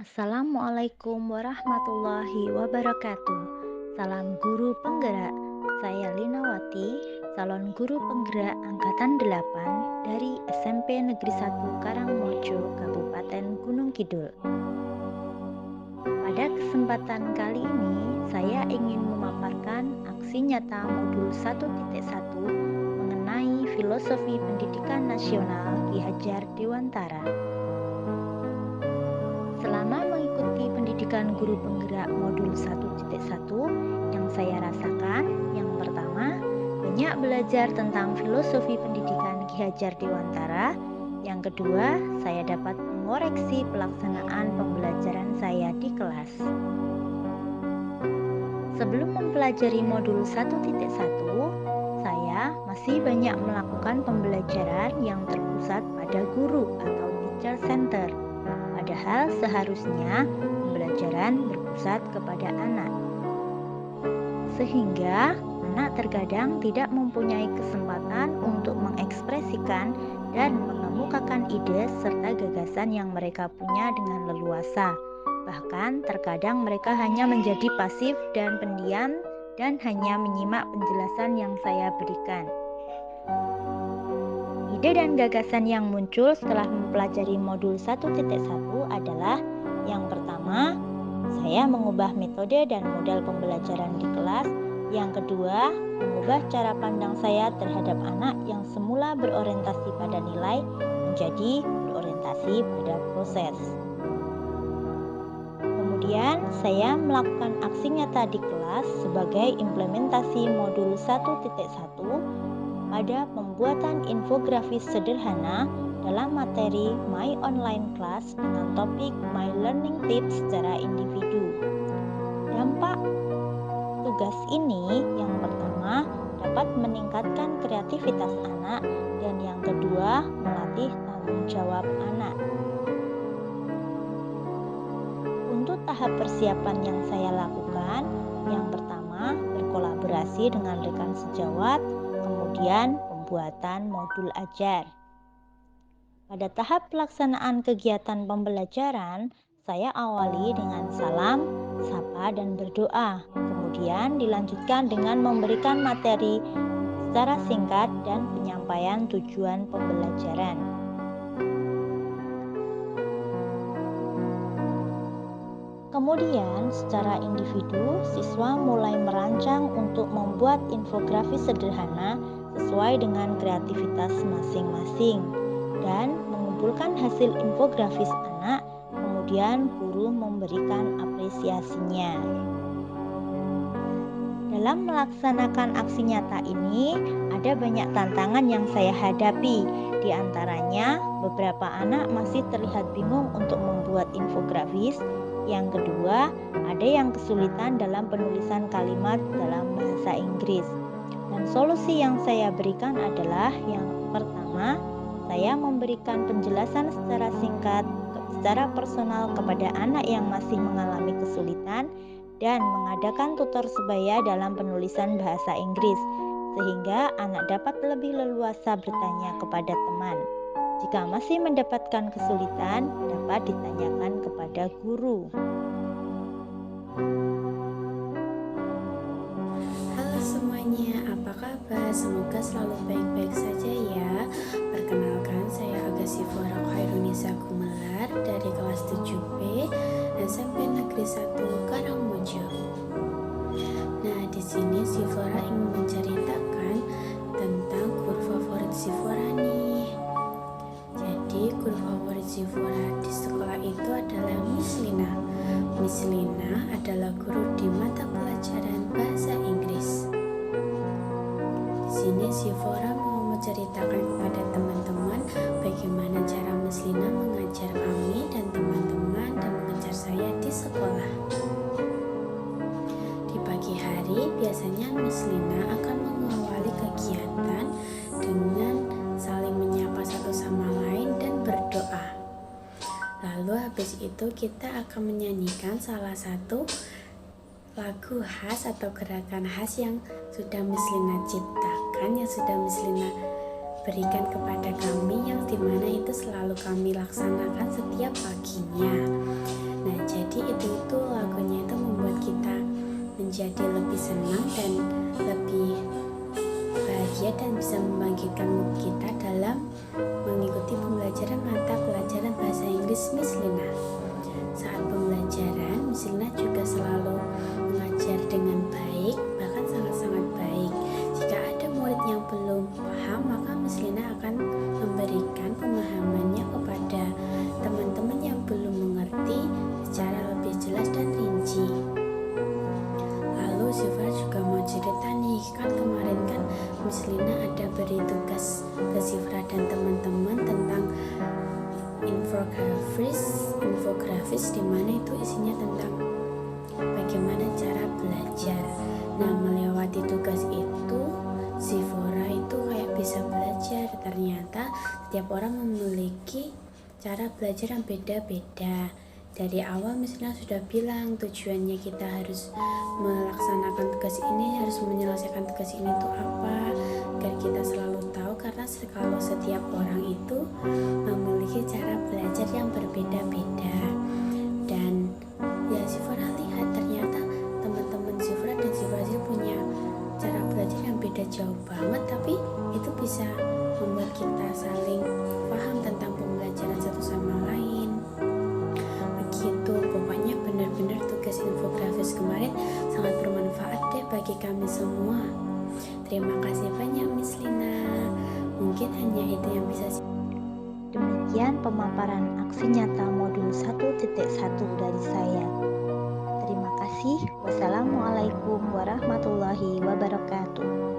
Assalamualaikum warahmatullahi wabarakatuh. Salam guru penggerak. Saya Linawati, calon guru penggerak angkatan 8 dari SMP Negeri 1 Karangmojo, Kabupaten Gunung Kidul. Pada kesempatan kali ini, saya ingin memaparkan aksi nyata modul 1.1 mengenai filosofi pendidikan nasional Ki Hajar Dewantara. Selama mengikuti pendidikan guru penggerak modul 1.1, yang saya rasakan, yang pertama, banyak belajar tentang filosofi pendidikan Ki Hajar Dewantara. Yang kedua, saya dapat mengoreksi pelaksanaan pembelajaran saya di kelas. Sebelum mempelajari modul 1.1, saya masih banyak melakukan pembelajaran yang terpusat pada guru atau teacher center. Padahal seharusnya pembelajaran berpusat kepada anak. Sehingga anak terkadang tidak mempunyai kesempatan untuk mengekspresikan dan mengemukakan ide serta gagasan yang mereka punya dengan leluasa. Bahkan terkadang mereka hanya menjadi pasif dan pendiam dan hanya menyimak penjelasan yang saya berikan. Ide dan gagasan yang muncul setelah mempelajari modul 1.1 adalah: yang pertama, saya mengubah metode dan model pembelajaran di kelas. Yang kedua, mengubah cara pandang saya terhadap anak yang semula berorientasi pada nilai menjadi berorientasi pada proses. Kemudian, saya melakukan aksi nyata di kelas sebagai implementasi modul 1.1 pada pembuatan infografis sederhana dalam materi My Online Class dengan topik My Learning Tips secara individu. Dampak tugas ini yang pertama dapat meningkatkan kreativitas anak dan yang kedua melatih tanggung jawab anak. Untuk tahap persiapan yang saya lakukan, yang pertama berkolaborasi dengan rekan sejawat, kemudian pembuatan modul ajar. Pada tahap pelaksanaan kegiatan pembelajaran, saya awali dengan salam, sapa, dan berdoa. Kemudian dilanjutkan dengan memberikan materi secara singkat dan penyampaian tujuan pembelajaran. Kemudian, secara individu, siswa mulai merancang untuk membuat infografis sederhana sesuai dengan kreativitas masing-masing dan mengumpulkan hasil infografis anak, kemudian guru memberikan apresiasinya. Dalam melaksanakan aksi nyata ini, ada banyak tantangan yang saya hadapi. Di antaranya, beberapa anak masih terlihat bingung untuk membuat infografis. Yang kedua, ada yang kesulitan dalam penulisan kalimat dalam bahasa Inggris. Dan solusi yang saya berikan adalah: yang pertama, saya memberikan penjelasan secara singkat, secara personal kepada anak yang masih mengalami kesulitan dan mengadakan tutor sebaya dalam penulisan bahasa Inggris, sehingga anak dapat lebih leluasa bertanya kepada teman. Jika masih mendapatkan kesulitan, dapat ditanyakan kepada guru. Halo semuanya, apa kabar? Semoga selalu baik-baik saja ya. Perkenalkan, saya Agasifora Khairunisa Gumelar dari kelas 7B SMP Negeri 1 Karangmojo. Nah, di sini Sifora ingin menceritakan tentang guru favorit Sifora nih. Jadi, guru favorit Sifora di sekolah itu adalah Miss Lina. Miss Lina adalah guru di mata pelajaran bahasa Inggris. Di sini Sifora mau menceritakan kepada teman-teman bagaimana cara Miss Lina mengajar kami dan teman-teman dan mengajar saya di sekolah. Di pagi hari biasanya Miss Lina akan mengawali kegiatan dengan saling menyapa satu sama lain dan berdoa. Lalu habis itu kita akan menyanyikan salah satu lagu khas atau gerakan khas yang sudah Miss Lina ciptakan, yang sudah Miss Lina berikan kepada kami, yang dimana itu selalu kami laksanakan setiap paginya. Nah, jadi itu lagunya itu membuat kita menjadi lebih senang dan lebih bahagia dan bisa membangkitkan mood kita dalam mengikuti pembelajaran mata pelajaran bahasa Inggris Miss Lina. Saat pembelajaran, Miss Lina juga selalu mengajar dengan baik, bahkan sangat-sangat baik. Jika ada murid yang belum paham, maka Miss Lina akan memberikan pemahamannya kepada teman-teman yang belum mengerti secara lebih jelas dan rinci. Lalu Sifra juga mau cerita nih, kan kemarin kan Miss Lina ada beri tugas ke Sifra dan teman-teman tentang infografis di mana itu isinya tentang bagaimana cara belajar. Nah, melewati tugas itu, Sifra itu kayak bisa belajar. Ternyata setiap orang memiliki cara belajar yang beda-beda. Dari awal misalnya sudah bilang tujuannya kita harus melaksanakan tugas ini, harus menyelesaikan tugas ini itu apa, agar kita selalu tahu, karena kalau setiap orang itu memiliki cara belajar yang berbeda-beda. Dan ya Sifra lihat ternyata teman-teman Sifra dan Sifra punya cara belajar yang beda jauh banget, tapi itu bisa membuat kita saling paham tentang pembelajaran satu sama lain. Begitu, pokoknya benar-benar tugas infografis kemarin sangat bermanfaat deh bagi kami semua. Terima kasih banyak Miss Lina. Mungkin hanya itu yang bisa. Demikian pemaparan aksi nyata modul 1.1 dari saya. Terima kasih. Wassalamualaikum warahmatullahi wabarakatuh.